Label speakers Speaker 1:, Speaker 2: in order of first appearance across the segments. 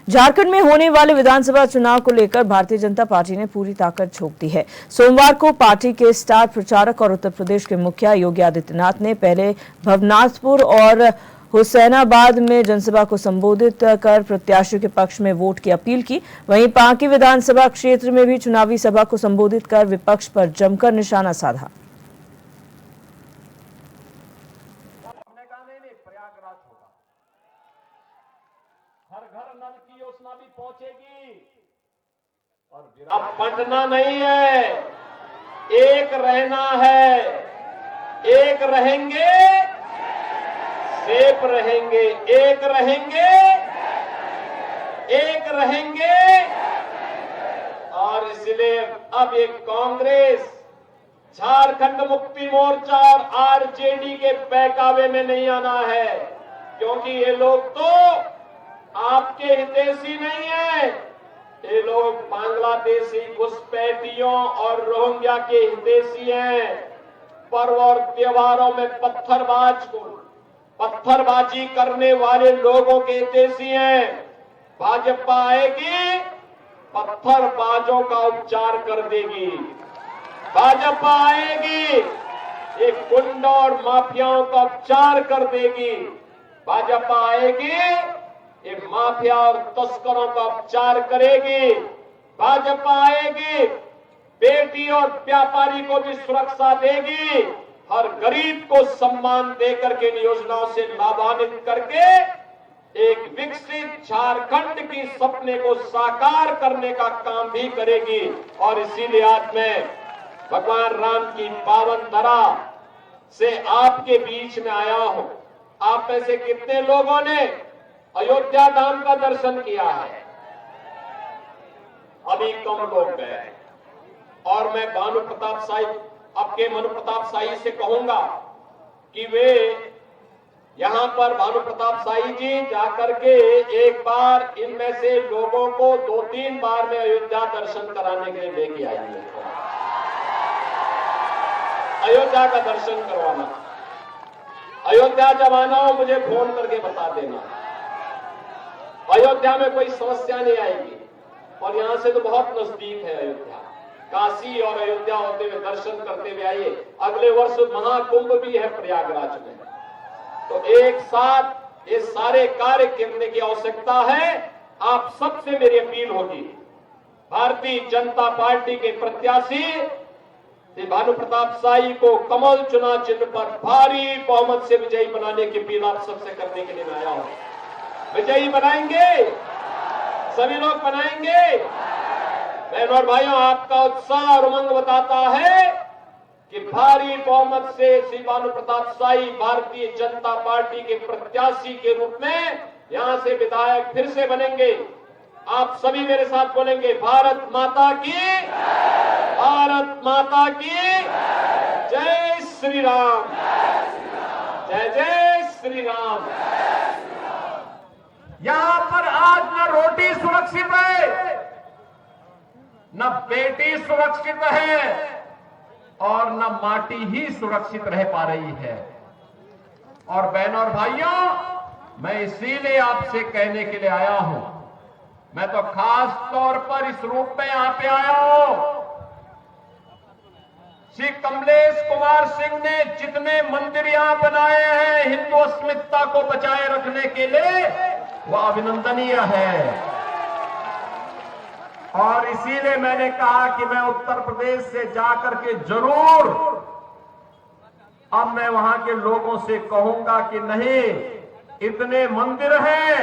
Speaker 1: झारखंड में होने वाले विधानसभा चुनाव को लेकर भारतीय जनता पार्टी ने पूरी ताकत झोंक दी है। सोमवार को पार्टी के स्टार प्रचारक और उत्तर प्रदेश के मुखिया योगी आदित्यनाथ ने पहले भवनाथपुर और हुसैनाबाद में जनसभा को संबोधित कर प्रत्याशियों के पक्ष में वोट की अपील की। वहीं पांकी विधानसभा क्षेत्र में भी चुनावी सभा को संबोधित कर विपक्ष पर जमकर निशाना साधा।
Speaker 2: हर घर नल की योजना भी पहुंचेगी और अब बंटना नहीं है, एक रहना है। एक रहेंगे सेफ रहेंगे, एक रहेंगे, एक रहेंगे। और इसलिए अब एक कांग्रेस, झारखंड मुक्ति मोर्चा और आरजेडी के बहकावे में नहीं आना है, क्योंकि ये लोग तो आपके हितैषी नहीं है। ये लोग बांग्लादेशी घुसपैठियों और रोहिंग्या के हितैषी हैं। पर्व और त्योहारों में पत्थरबाजी करने वाले लोगों के हितैषी हैं। भाजपा आएगी, पत्थरबाजों का उपचार कर देगी। भाजपा आएगी, एक गुंडों और माफियाओं का उपचार कर देगी। भाजपा आएगी, ये माफिया और तस्करों का उपचार करेगी। भाजपा आएगी, बेटी और व्यापारी को भी सुरक्षा देगी। हर गरीब को सम्मान देकर के इन योजनाओं से लाभान्वित करके एक विकसित झारखंड की सपने को साकार करने का काम भी करेगी। और इसीलिए आज मैं भगवान राम की पावन धरा से आपके बीच में आया हूं। आप में से कितने लोगों ने अयोध्या धाम का दर्शन किया है? अभी कम लोग गए। और मैं भानु प्रताप शाही, आपके मनु प्रताप शाही से कहूंगा कि वे यहां पर भानु प्रताप शाही जी जाकर के एक बार इनमें से लोगों को 2-3 बार में अयोध्या दर्शन कराने के लिए लेके आएंगे। अयोध्या का दर्शन करवाना। अयोध्या जब आना हो मुझे फोन करके बता देना। अयोध्या में कोई समस्या नहीं आएगी और यहां से तो बहुत नजदीक है अयोध्या। काशी और अयोध्या होते हुए दर्शन करते हुए आइए। अगले वर्ष महाकुंभ भी है प्रयागराज में, तो एक साथ ये सारे कार्य करने की आवश्यकता है। आप सबसे मेरी अपील होगी, भारतीय जनता पार्टी के प्रत्याशी भानु प्रताप शाही को कमल चुनाव चिन्ह पर भारी बहुमत से विजयी बनाने की अपील आप सबसे करने के लिए मैं आया हूं। विजयी बनाएंगे, सभी लोग बनाएंगे। बहनों और भाइयों, आपका उत्साह और उमंग बताता है कि भारी बहुमत से श्री भानु प्रताप शाही भारतीय जनता पार्टी के प्रत्याशी के रूप में यहां से विधायक फिर से बनेंगे। आप सभी मेरे साथ बोलेंगे, भारत माता की, भारत माता की जय श्री राम, जय जय श्री राम। यहां पर आज न रोटी सुरक्षित है, न बेटी सुरक्षित है और न माटी ही सुरक्षित रह पा रही है। और बहनों और भाइयों, मैं इसीलिए आपसे कहने के लिए आया हूं। मैं तो खास तौर पर इस रूप में यहां पे आया हूं। श्री कमलेश कुमार सिंह ने जितने मंदिर यहां बनाए हैं हिंदू अस्मिता को बचाए रखने के लिए, वह अभिनंदनीय है। और इसीलिए मैंने कहा कि मैं उत्तर प्रदेश से जाकर के जरूर अब मैं वहां के लोगों से कहूंगा कि नहीं, इतने मंदिर हैं,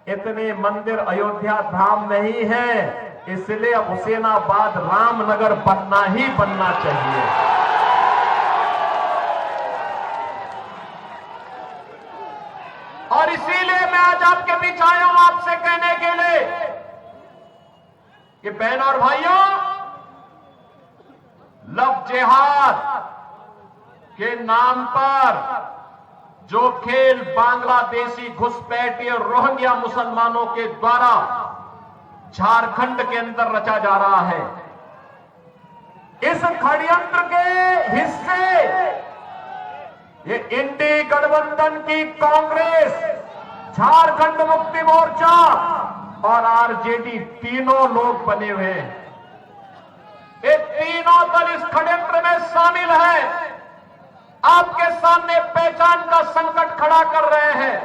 Speaker 2: इतने मंदिर अयोध्या धाम में ही है, इसलिए अब हुसैनाबाद रामनगर बनना ही बनना चाहिए। और इसीलिए मैं आज आपके बीच आया हूं आपसे कहने के लिए कि बहनों और भाइयों, लव जिहाद के नाम पर जो खेल बांग्लादेशी घुसपैठी और रोहिंग्या मुसलमानों के द्वारा झारखंड के अंदर रचा जा रहा है, इस षड्यंत्र के हिस्से ये इंडी गठबंधन की कांग्रेस, झारखंड मुक्ति मोर्चा और आरजेडी तीनों लोग बने हुए हैं। ये तीनों दल इस षड्यंत्र में शामिल है। आपके सामने पहचान का संकट खड़ा कर रहे हैं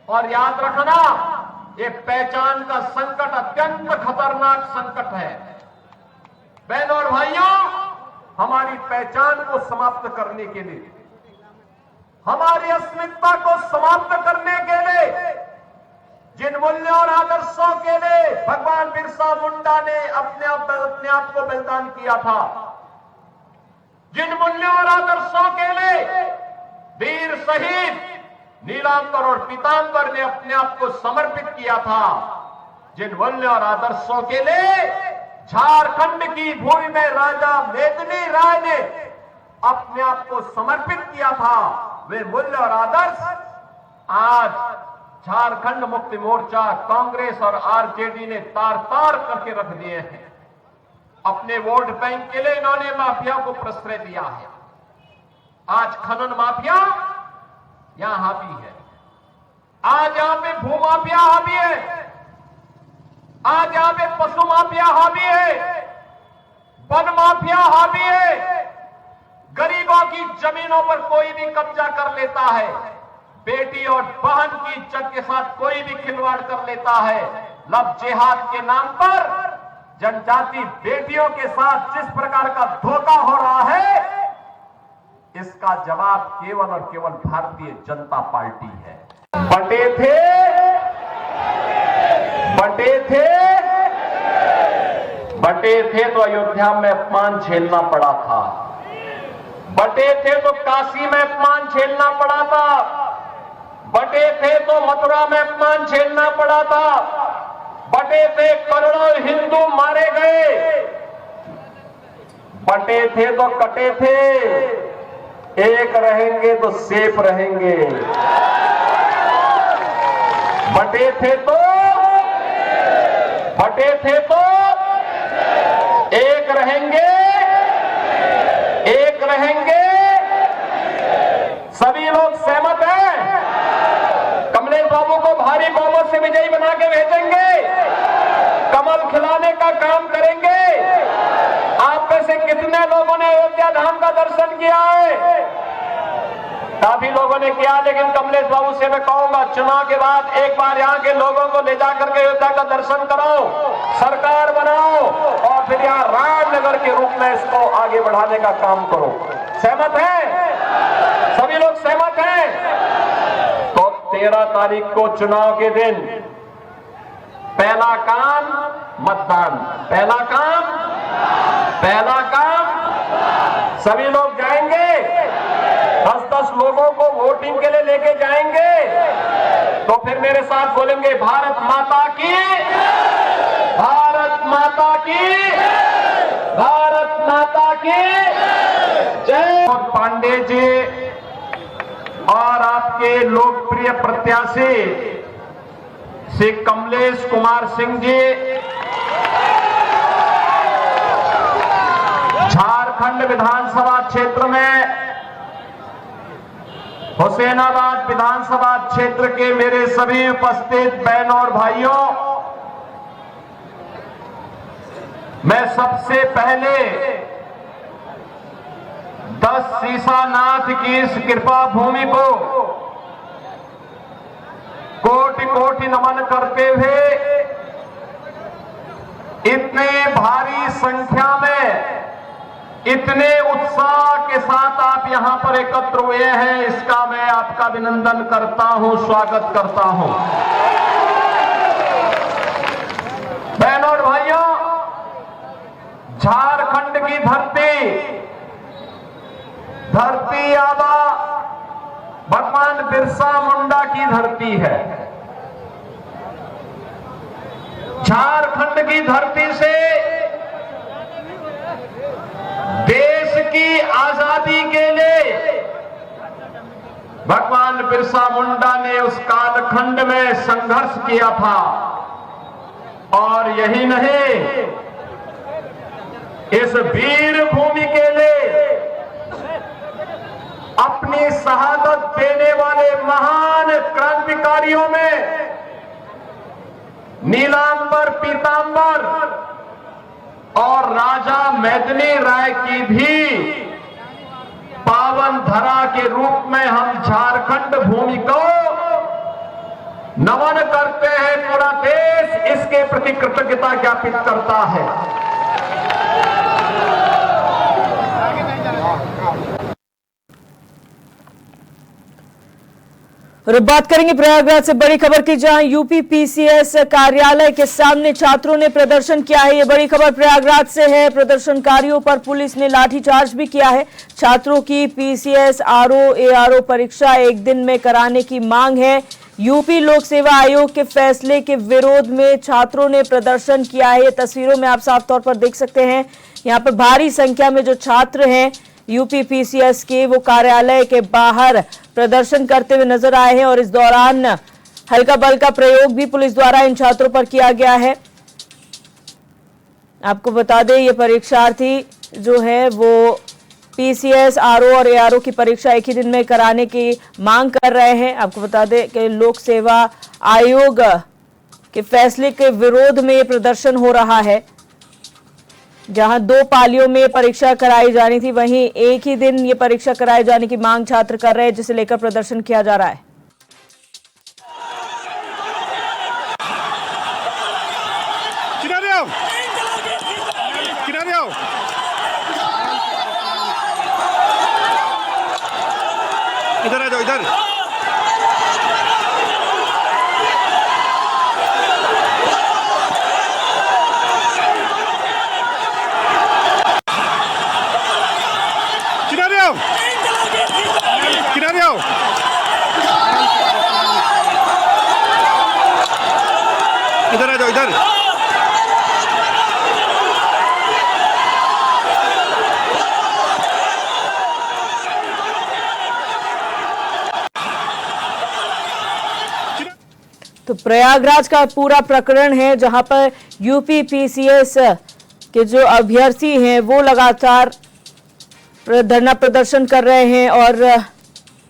Speaker 2: और याद रखना, ये पहचान का संकट अत्यंत खतरनाक संकट है। बहनों और भाइयों, हमारी पहचान को समाप्त करने के लिए, हमारी अस्मिता को समाप्त करने के लिए, जिन मूल्यों और आदर्शों के लिए भगवान बिरसा मुंडा ने अपने आप को बलिदान किया था, जिन मूल्यों और आदर्शों के लिए वीर शहीद नीलांबर और पीतांबर ने अपने आप को समर्पित किया था, जिन मूल्यों और आदर्शों के लिए झारखंड की भूमि में राजा मेदिनी राय ने अपने आप को समर्पित किया था, वे मूल्य और आदर्श आज झारखंड मुक्ति मोर्चा, कांग्रेस और आरजेडी ने तार तार करके रख दिए हैं। अपने वोट बैंक के लिए इन्होंने माफिया को प्रश्रय दिया है। आज खनन माफिया यहां हावी है, आज यहां पे भू माफिया हावी है, आज यहां पे पशु माफिया हावी है, वन माफिया हावी है, गरीबों की जमीनों पर कोई भी कब्जा कर लेता है, बेटी और बहन की इज्जत के साथ कोई भी खिलवाड़ कर लेता है। लव जिहाद के नाम पर जनजाति बेटियों के साथ जिस प्रकार का धोखा हो रहा है, इसका जवाब केवल और केवल भारतीय जनता पार्टी है। बटे थे तो अयोध्या में अपमान झेलना पड़ा था, बटे थे तो काशी में अपमान झेलना पड़ा था, बटे थे तो मथुरा में अपमान झेलना पड़ा था, बटे थे करोड़ों हिंदू मारे गए, बटे थे तो कटे थे, एक रहेंगे तो सेफ रहेंगे, बटे थे तो एक रहेंगे, एक रहेंगे। सभी लोग सहमत हैं? कमलेश बाबू को भारी बहुमत से विजयी बना के भेजेंगे, कमल खिलाने का काम करेंगे। आप में से कितने लोगों ने अयोध्या धाम का दर्शन किया है? काफी लोगों ने किया, लेकिन कमलेश बाबू से मैं कहूंगा, चुनाव के बाद एक बार यहाँ के लोगों को ले जाकर के अयोध्या का दर्शन कराओ, सरकार बनाओ और फिर यहाँ रामनगर के रूप में इसको आगे बढ़ाने का काम करो। सहमत हैं? सभी लोग सहमत हैं? तो 13 तारीख को चुनाव के दिन पहला काम मतदान, पहला काम सभी लोग जाएंगे, 10-10 लोगों को वोटिंग के लिए लेके जाएंगे। तो फिर मेरे साथ बोलेंगे, भारत माता की, भारत माता की, भारत माता की जय। पांडे जी और आपके लोकप्रिय प्रत्याशी श्री कमलेश कुमार सिंह जी झारखंड विधानसभा क्षेत्र में हुसैनाबाद विधानसभा क्षेत्र के मेरे सभी उपस्थित बहनों और भाइयों, मैं सबसे पहले 10 शीशानाथ की इस कृपा भूमि को कोटि कोटि नमन करते हुए, इतने भारी संख्या में इतने उत्साह के साथ आप यहां पर एकत्र हुए हैं, इसका मैं आपका अभिनंदन करता हूं, स्वागत करता हूं। बहनों और भाइयों, झारखंड की धरती आबा भगवान बिरसा मुंडा की धरती है। झारखंड की धरती से देश की आजादी के लिए भगवान बिरसा मुंडा ने उस कालखंड में संघर्ष किया था। और यही नहीं, इस वीर भूमि के लिए अपनी शहादत देने वाले महान क्रांतिकारियों में नीलांबर पीतांबर और राजा मेदिनी राय की भी पावन धरा के रूप में हम झारखंड भूमि को नमन करते हैं। पूरा देश इसके प्रति कृतज्ञता ज्ञापित करता है।
Speaker 1: और अब बात करेंगे प्रयागराज से बड़ी खबर की, जहां यूपी पीसीएस कार्यालय के सामने छात्रों ने प्रदर्शन किया है। ये बड़ी खबर प्रयागराज से है। प्रदर्शनकारियों पर पुलिस ने लाठीचार्ज भी किया है। छात्रों की पीसीएस आरओ एआरओ परीक्षा एक दिन में कराने की मांग है। यूपी लोक सेवा आयोग के फैसले के विरोध में छात्रों ने प्रदर्शन किया है। ये तस्वीरों में आप साफ तौर पर देख सकते हैं। यहाँ पर भारी संख्या में जो छात्र हैं यूपी पीसीएस के, वो कार्यालय के बाहर प्रदर्शन करते हुए नजर आए हैं और इस दौरान हल्का बल का प्रयोग भी पुलिस द्वारा इन छात्रों पर किया गया है। आपको बता दें, ये परीक्षार्थी जो है वो पीसीएस आरओ और एआरओ की परीक्षा एक ही दिन में कराने की मांग कर रहे हैं। आपको बता दें कि लोक सेवा आयोग के फैसले के विरोध में ये प्रदर्शन हो रहा है। जहां 2 पालियों में परीक्षा कराई जानी थी, वहीं एक ही दिन ये परीक्षा कराए जाने की मांग छात्र कर रहे हैं, जिसे लेकर प्रदर्शन किया जा रहा है।
Speaker 3: किनारे आओ, किनारे आओ। इधर आ जाओ, इधर। किनारे आओ, किनारे आओ। इधर आ जाओ, इधर।
Speaker 1: तो प्रयागराज का पूरा प्रकरण है, जहां पर यूपी पीसीएस के जो अभ्यर्थी हैं वो लगातार धरना प्रदर्शन कर रहे हैं और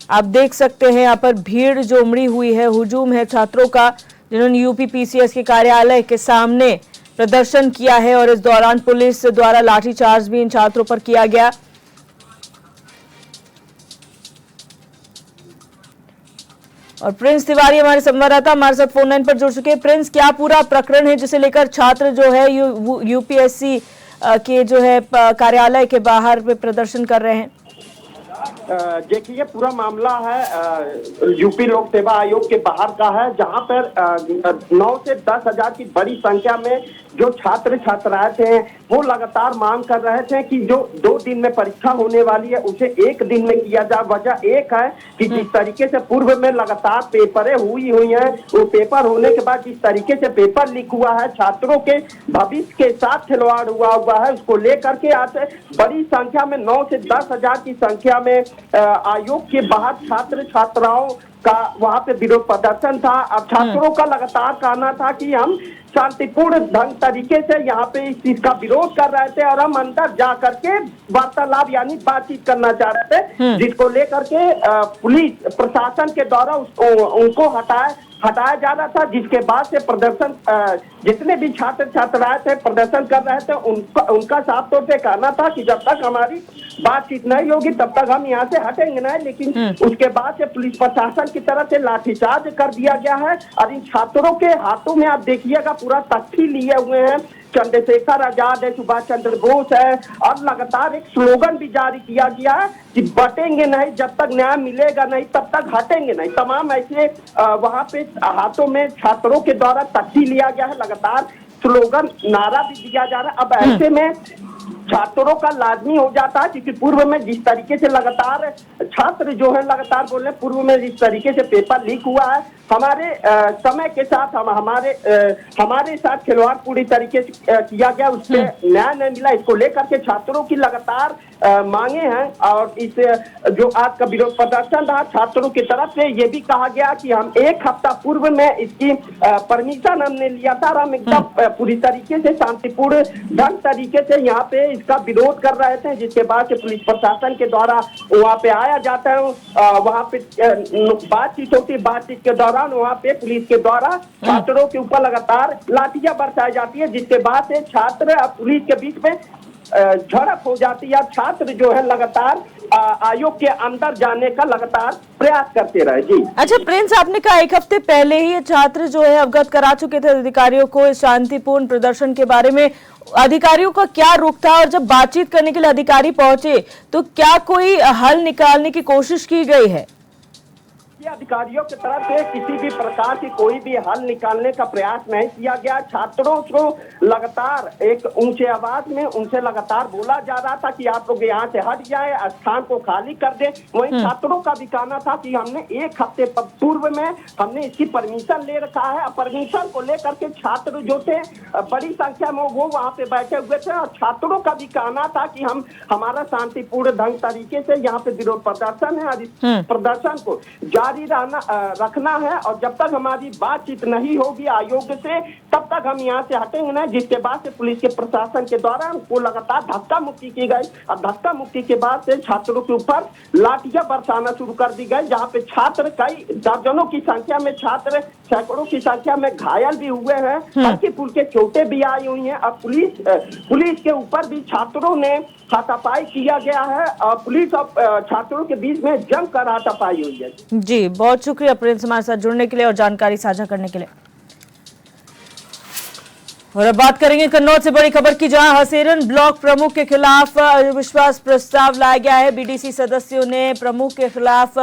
Speaker 1: आप देख सकते हैं यहाँ पर भीड़ जो उमड़ी हुई है, हुजूम है छात्रों का, जिन्होंने यूपी पीसीएस के कार्यालय के सामने प्रदर्शन किया है और इस दौरान पुलिस द्वारा लाठीचार्ज भी इन छात्रों पर किया गया। और प्रिंस तिवारी हमारे संवाददाता हमारे साथ फोन लाइन पर जुड़ चुके हैं। प्रिंस, क्या पूरा प्रकरण है जिसे लेकर छात्र जो है यूपीएससी के जो है कार्यालय के बाहर पे प्रदर्शन कर रहे हैं?
Speaker 4: देखिए, पूरा मामला है यूपी लोक सेवा आयोग के बाहर का है, जहां पर 9 से 10 हजार की बड़ी संख्या में जो छात्र छात्राएं थे वो लगातार मांग कर रहे थे कि जो 2 दिन में परीक्षा होने वाली है उसे एक दिन में किया जाए। वजह एक है कि जिस तरीके से पूर्व में लगातार पेपरें हुई हैं, वो पेपर होने के बाद जिस तरीके से पेपर लीक हुआ है, छात्रों के भविष्य के साथ खिलवाड़ हुआ है, उसको लेकर के आज बड़ी संख्या में 9 से 10 हजार की संख्या में आयोग के बाहर छात्र छात्राओं का वहां पे विरोध प्रदर्शन था। अब छात्रों का लगातार कहना था कि हम शांतिपूर्ण ढंग तरीके से यहाँ पे इस चीज का विरोध कर रहे थे और हम अंदर जा करके वार्तालाप यानी बातचीत करना चाह रहे थे, जिसको लेकर के पुलिस प्रशासन के द्वारा उनको हटाया जा रहा था, जिसके बाद से प्रदर्शन जितने भी छात्र छात्राएं थे प्रदर्शन कर रहे थे, उनका साफ तौर पे कहना था कि जब तक हमारी बातचीत नहीं होगी तब तक हम यहाँ से हटेंगे नहीं। लेकिन उसके बाद से पुलिस प्रशासन की तरफ से लाठीचार्ज कर दिया गया है और इन छात्रों के हाथों में आप देखिएगा पूरा तख्ती लिए हुए हैं, चंद्रशेखर आजाद है, सुभाष चंद्र बोस है, और लगातार एक स्लोगन भी जारी किया गया है कि बटेंगे नहीं, जब तक न्याय मिलेगा नहीं तब तक हटेंगे नहीं। तमाम ऐसे वहां पे हाथों में छात्रों के द्वारा तख्ती लिया गया है, लगातार स्लोगन नारा भी दिया जा रहा है। अब ऐसे में छात्रों का लाजमी हो जाता है, क्योंकि पूर्व में जिस तरीके से लगातार छात्र जो है लगातार बोल रहे हैं, पूर्व में जिस तरीके से पेपर लीक हुआ है, हमारे समय के साथ हमारे साथ खिलवाड़ पूरी तरीके से किया गया, उससे न्याय नहीं मिला। इसको लेकर के छात्रों की लगातार मांगे हैं और इस जो आज का विरोध प्रदर्शन रहा, छात्रों की तरफ से ये भी कहा गया कि हम 1 हफ्ता पूर्व में इसकी परमिशन हमने लिया था और हम एकदम पूरी तरीके से शांतिपूर्ण ढंग तरीके से यहाँ पे इस इसका विरोध कर रहे थे, जिसके बाद से पुलिस प्रशासन के द्वारा वहाँ पे आया जाता है। वहाँ पे बातचीत होती है। बातचीत के दौरान वहाँ पे पुलिस के द्वारा छात्रों के ऊपर लगातार लाठियां बरसाई जाती है, जिसके बाद से छात्र और पुलिस के बीच में झड़प हो जाती है। छात्र जो है लगातार आयोग के अंदर जाने का लगातार प्रयास करते रहे। जी
Speaker 1: अच्छा प्रिंस, आपने कहा एक हफ्ते पहले ही ये छात्र जो है अवगत करा चुके थे अधिकारियों को इस शांतिपूर्ण प्रदर्शन के बारे में। अधिकारियों का क्या रुख था और जब बातचीत करने के लिए अधिकारी पहुंचे तो क्या कोई हल निकालने की कोशिश की गई है?
Speaker 4: अधिकारियों की तरफ से किसी भी प्रकार की कोई भी हल निकालने का प्रयास नहीं किया गया। छात्रों को लगातार एक ऊंचे आवाज में उनसे लगातार बोला जा रहा था कि आप लोग यहाँ से हट जाए, स्थान को खाली कर दें। वहीं छात्रों का भी कहना था कि हमने एक हफ्ते पूर्व में हमने इसकी परमिशन ले रखा है। परमिशन को लेकर के छात्र जो थे बड़ी संख्या में वो वहाँ पे बैठे हुए थे और छात्रों का भी कहना था कि हम हमारा शांतिपूर्ण ढंग तरीके से यहाँ पे विरोध प्रदर्शन है और इस प्रदर्शन को जारी रखना है और जब तक हमारी बातचीत नहीं होगी आयोग से तब तक हम यहाँ से हटेंगे नहीं। जिसके बाद से पुलिस के प्रशासन के द्वारा उनको लगातार धक्का मुक्की की गई और धक्का मुक्की के बाद से छात्रों के ऊपर लाठियां बरसाना शुरू कर दी गई, जहाँ पे छात्र कई दर्जनों की संख्या में छात्र सैकड़ों की संख्या में घायल भी हुए हैं, हल्की फुल्के चोटें भी आई हुई हैं और पुलिस के ऊपर भी छात्रों ने हाथापाई किया गया है और पुलिस और छात्रों के बीच में जमकर हाथापाई हुई है।
Speaker 1: जी बहुत शुक्रिया प्रिंस हमारे साथ जुड़ने के लिए और जानकारी साझा करने के लिए। और अब बात करेंगे कन्नौज से बड़ी खबर की, जहां हसेरन ब्लॉक प्रमुख के खिलाफ अविश्वास प्रस्ताव लाया गया है। बीडीसी सदस्यों ने प्रमुख के खिलाफ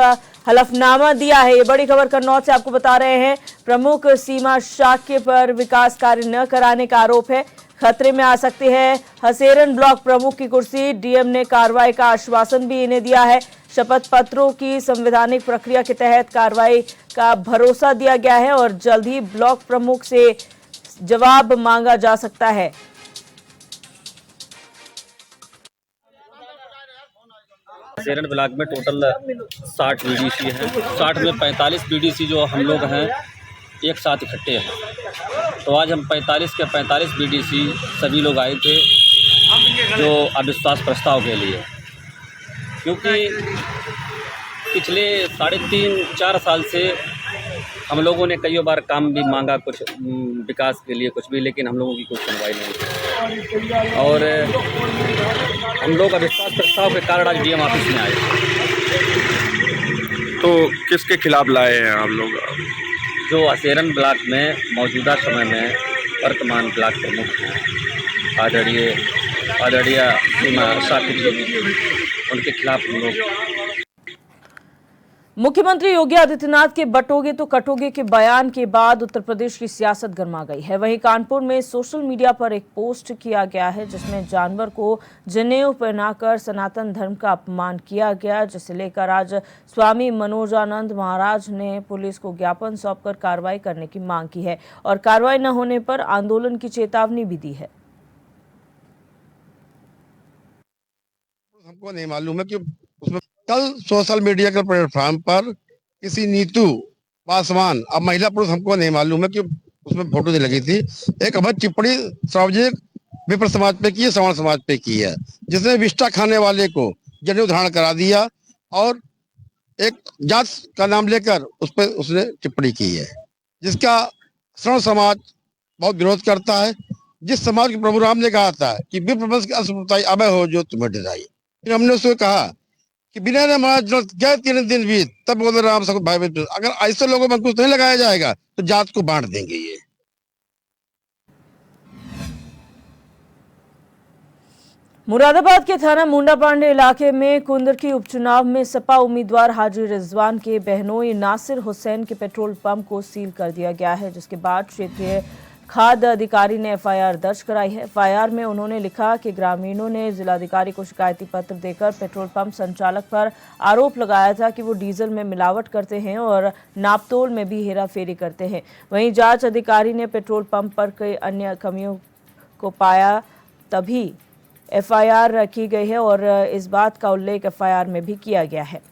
Speaker 1: हलफनामा दिया है। ये बड़ी खबर कन्नौज से आपको बता रहे हैं। प्रमुख सीमा शाक्य पर विकास कार्य न कराने का आरोप है। खतरे में आ सकती है हसेरन ब्लॉक प्रमुख की कुर्सी। डीएम ने कार्रवाई का आश्वासन भी इन्हें दिया है। शपथ पत्रों की संवैधानिक प्रक्रिया के तहत कार्रवाई का भरोसा दिया गया है और जल्द ही ब्लॉक प्रमुख से जवाब मांगा जा सकता है।
Speaker 5: हसेरन ब्लॉक में टोटल 60 बीडीसी हैं। 60 में 45 बीडीसी जो हम लोग हैं एक साथ इकट्ठे हैं। तो आज हम 45 के 45 बीडीसी सभी लोग आए थे जो अविश्वास प्रस्ताव के लिए, क्योंकि पिछले 3.5-4 साल से हम लोगों ने कई बार काम भी मांगा, कुछ विकास के लिए कुछ भी, लेकिन हम लोगों की कोई सुनवाई नहीं हुई और हम लोग अविश्वास प्रस्ताव के कारण आज डीएम ऑफिस में आए।
Speaker 3: तो किसके खिलाफ लाए हैं आप लोग?
Speaker 5: जो हसेरन ब्लॉक में मौजूदा समय में वर्तमान ब्लॉक प्रमुख हैं आदरणीय सीमा शाक्य जी, उनके खिलाफ हम लोग।
Speaker 1: मुख्यमंत्री योगी आदित्यनाथ के बटोगे तो कटोगे के बयान के बाद उत्तर प्रदेश की सियासत गर्मा गई है। वहीं कानपुर में सोशल मीडिया पर एक पोस्ट किया गया है जिसमें जानवर को जनेऊ पहनाकर सनातन धर्म का अपमान किया गया, जिसे लेकर आज स्वामी मनोजानंद महाराज ने पुलिस को ज्ञापन सौंपकर कार्रवाई करने की मांग की है और कार्रवाई न होने पर आंदोलन की चेतावनी भी दी है।
Speaker 6: हमको नहीं मालूम है कि उसमें कल सोशल मीडिया के प्लेटफॉर्म पर किसी नीतू पासवान, अब महिला पुरुष हमको नहीं मालूम है कि उसमें फोटो नहीं लगी थी, एक अभद्र टिप्पणी सार्वजनिक विप्र समाज पे की है, सवर्ण समाज पे की है, जिसने विष्ठा खाने वाले को जनेऊ धारण करा दिया और एक जात का नाम लेकर उस पर उसने टिप्पणी की है, जिसका सवर्ण समाज बहुत विरोध करता है। जिस समाज के प्रभु राम ने कहा था कि विप्र की असुरताई अभय हो जो तुम्हें डराई, फिर हमने उसको कहा कि बिना महाराज गए 3 दिन बीत तब बोले राम सब भाई बहन। अगर ऐसे लोगों में अंकुश नहीं लगाया जाएगा तो जात को बांट देंगे ये।
Speaker 1: मुरादाबाद के थाना मुंडा पांडे इलाके में कुंदरकी उपचुनाव में सपा उम्मीदवार हाजी रिजवान के बहनोई नासिर हुसैन के पेट्रोल पंप को सील कर दिया गया है, जिसके बाद क्षेत्रीय खाद्य अधिकारी ने एफआईआर दर्ज कराई है। एफआईआर में उन्होंने लिखा कि ग्रामीणों ने जिलाधिकारी को शिकायती पत्र देकर पेट्रोल पंप संचालक पर आरोप लगाया था कि वो डीजल में मिलावट करते हैं और नापतोल में भी हेराफेरी करते हैं। वहीं जांच अधिकारी ने पेट्रोल पंप पर कई अन्य कमियों को पाया, तभी एफआईआर की गई है और इस बात का उल्लेख एफआईआर में भी किया गया है।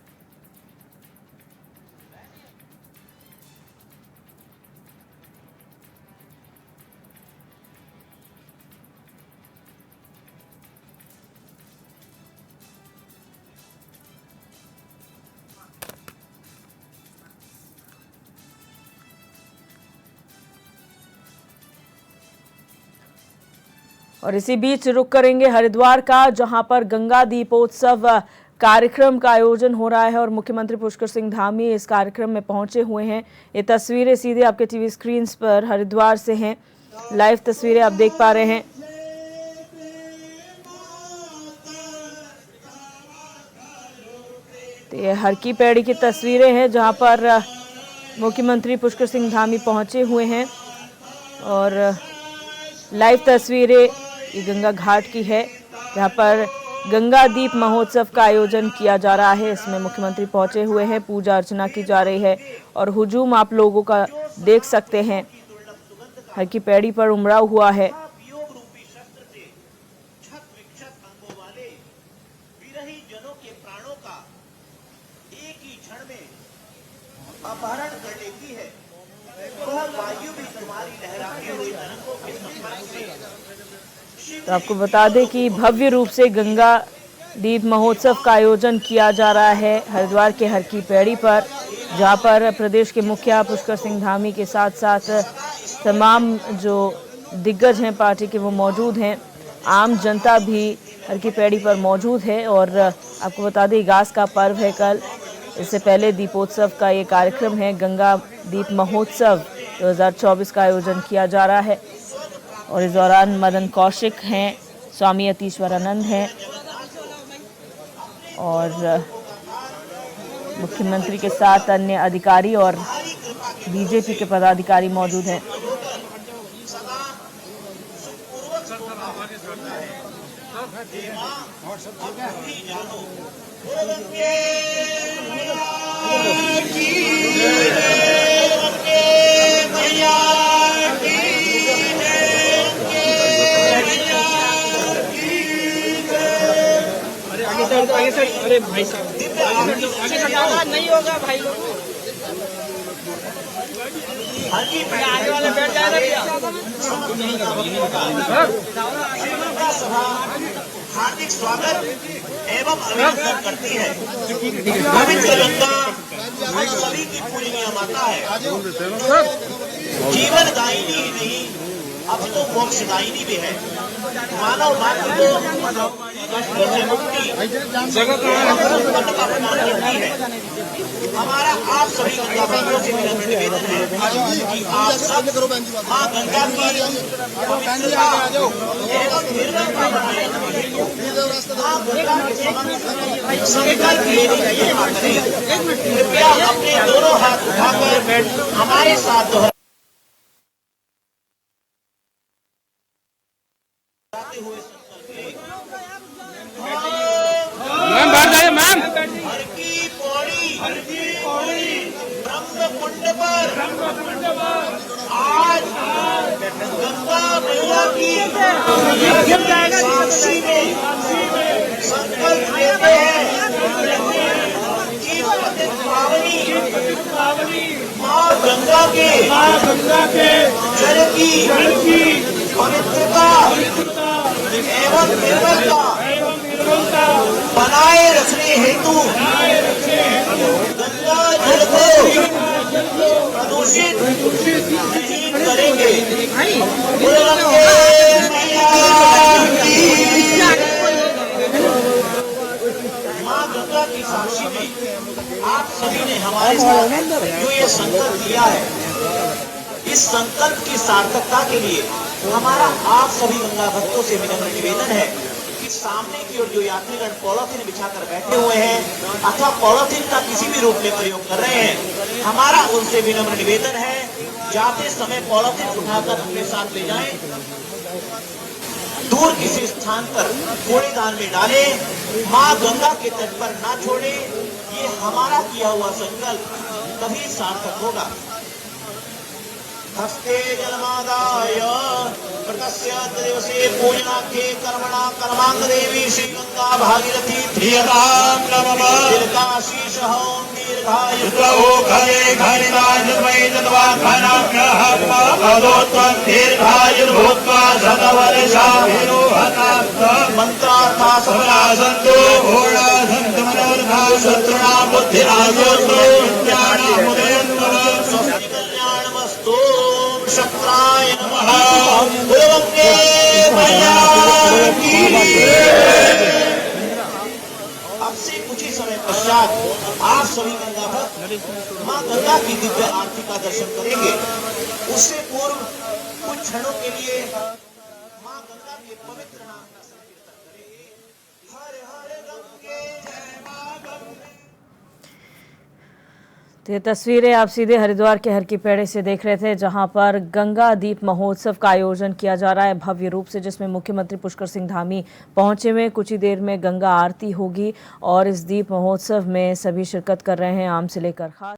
Speaker 1: और इसी बीच रुक करेंगे हरिद्वार का, जहां पर गंगा दीपोत्सव कार्यक्रम का आयोजन हो रहा है और मुख्यमंत्री पुष्कर सिंह धामी इस कार्यक्रम में पहुंचे हुए हैं। ये तस्वीरें सीधे आपके टीवी स्क्रीन पर हरिद्वार से हैं, लाइव तस्वीरें आप देख पा रहे हैं। तो ये हर की पैड़ी की तस्वीरें हैं जहां पर मुख्यमंत्री पुष्कर सिंह धामी पहुंचे हुए हैं और लाइव तस्वीरें ये गंगा घाट की है जहां पर गंगा दीप महोत्सव का आयोजन किया जा रहा है। इसमें मुख्यमंत्री पहुंचे हुए हैं, पूजा अर्चना की जा रही है और हुजूम आप लोगों का देख सकते हैं हर की पैड़ी पर उमड़ा हुआ है।
Speaker 7: अपहरण कर लेती है, वह वायु भी तुम्हारी लहराती हुई तरंगों के संपर्क से।
Speaker 1: तो आपको बता दें कि भव्य रूप से गंगा दीप महोत्सव का आयोजन किया जा रहा है हरिद्वार के हर की पैड़ी पर, जहां पर प्रदेश के मुखिया पुष्कर सिंह धामी के साथ साथ तमाम जो दिग्गज हैं पार्टी के वो मौजूद हैं। आम जनता भी हर की पैड़ी पर मौजूद है और आपको बता दें गास का पर्व है कल। इससे पहले दीपोत्सव का ये कार्यक्रम है, गंगा दीप महोत्सव 2024 का आयोजन किया जा रहा है और इस दौरान मदन कौशिक हैं, स्वामी अतीश्वरानंद हैं और मुख्यमंत्री के साथ अन्य अधिकारी और बीजेपी के पदाधिकारी मौजूद हैं।
Speaker 8: अरे भाई साहब नहीं होगा भाई लोग आगे वाले बैठ जाएगा।
Speaker 7: हार्दिक स्वागत एवं अभिनंदन करती है। पवित्र गंगा हम सभी की पूजनीय माता है। जीवन दायिनी ही नहीं, अब तो मोक्षदायिनी भी है। मानव मात्र को कष्टों से मुक्ति का प्रदान करती है। हमारा आप सभी गंगा बंधुओं से विनम्र निवेदन है कि आप सब मां गंगा की पवित्रता एवं निर्मलता बनाए संकल्प लेने की कृपा करें। कृपया अपने दोनों हाथ उठाकर हमारे साथ दोहराते हुए हर की पौड़ी ब्रह्म कुंड पर आज गंगा मैया की साक्षी में संकल्प लेते हैं कि पावनी माँ गंगा के जल की पवित्रता एवं निर्मलता बनाए रखने हेतु गंगा जल को प्रदूषित नहीं करेंगे। माँ गंगा की साक्षी में आप सभी ने हमारे साथ जो ये संकल्प लिया है, इस संकल्प की सार्थकता के लिए हमारा आप सभी गंगा भक्तों से विनम्र निवेदन है कि सामने की ओर जो यात्रीगण पॉलिथीन बिछाकर बैठे हुए हैं अथवा पॉलिथीन का किसी भी रूप में प्रयोग कर रहे हैं, हमारा उनसे विनम्र निवेदन है जाते समय पॉलिथीन उठाकर अपने साथ ले जाएं, दूर किसी स्थान पर कूड़ेदान में डालें, माँ गंगा के तट पर ना छोड़े। ये हमारा किया हुआ संकल्प तभी सार्थक होगा। हस्ते जलमादाय व्रतस्य दिवसे पूजनाख्ये कर्मणा कर्मांग देवी श्री गंगा भागीरथी प्रियतां नमः। दीर्घाशीष हों दीर्घायुष्को खले खलिताज वैदवा खनाग्रहं भगवत्वं दीर्घायुर्भूत्वा शतवर्षाभिनो हतात् मंत्रार्था सफला सन्तु घोड़ा सन्तु मनोरथा शत्रुणा बुद्धिराजोत्तो ज्ञानामुदयन्तु स्वस्ति कल्याणमस्तु। शक्राय नमः। गुरुवंदे मैया समय पश्चात आप सभी गंगा भक्त माँ गंगा की दिव्य आरती का दर्शन करेंगे। उससे पूर्व कुछ क्षणों के लिए माँ गंगा के पवित्र नाम का संकीर्तन करेंगे। हर हर गंगे जय माँ गंगे।
Speaker 1: तो ये तस्वीरें आप सीधे हरिद्वार के हर की पेड़ी से देख रहे थे, जहां पर गंगा दीप महोत्सव का आयोजन किया जा रहा है भव्य रूप से, जिसमें मुख्यमंत्री पुष्कर सिंह धामी पहुंचे हुए। कुछ ही देर में गंगा आरती होगी और इस दीप महोत्सव में सभी शिरकत कर रहे हैं, आम से लेकर खास।